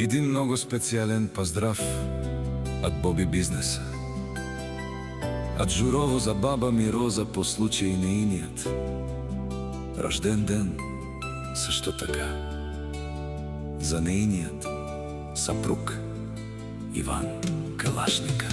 Един много специален поздрав од Боби Бизнеса. Од Журово за баба ми Роза по случај неиниот рожден ден, също така за неиниот съпруг Иван Калашника.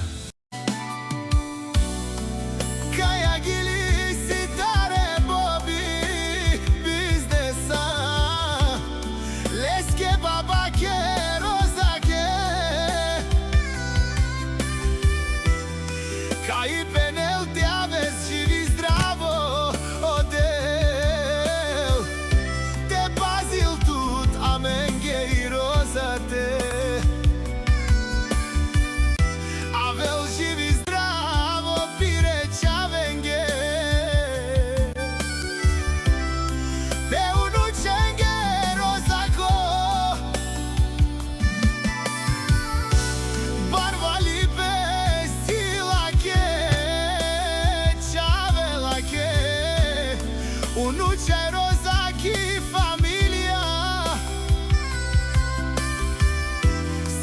Unuče Rozaki familija,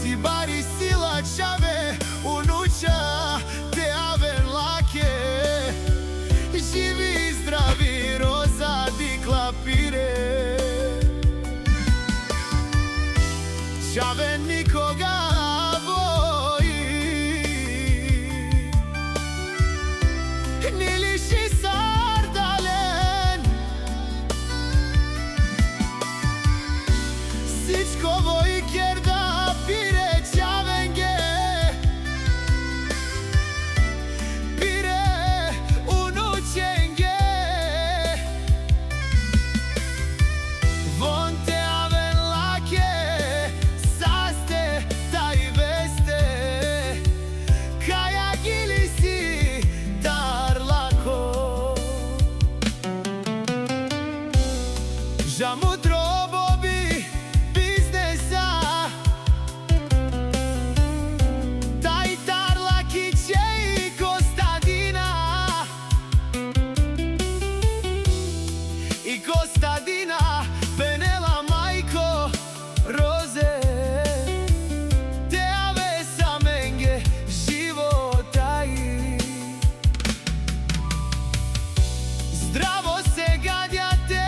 si bari sila čave, unuča te aven lake. Živi zdravi Roza di klapire, čave nikoga boji, ni liši Всичко и керда пире чавенге, пире унученге. Вон те авен лаке, састе тај весте, каја гили си тар лако. Жамутро Костадина, Пенела, майко, Розе, те аве саменге живота и. Здраво се гадјате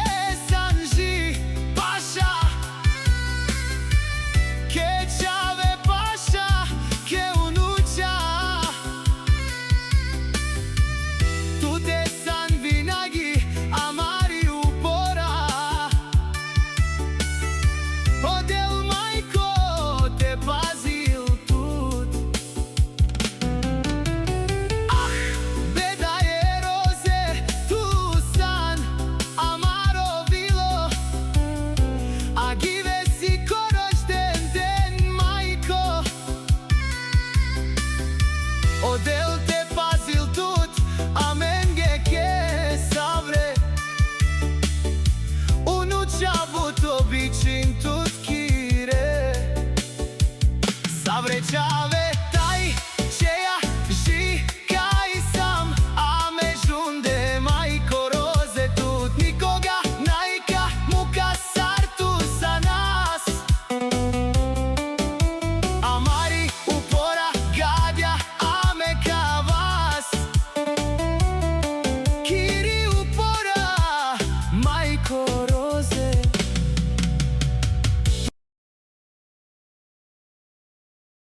санжи, паша, ке чаве паша, ке унуча. Туте сан винаги, Одел те пазил тут, а менге ке савре. Унуча бут обичин тут.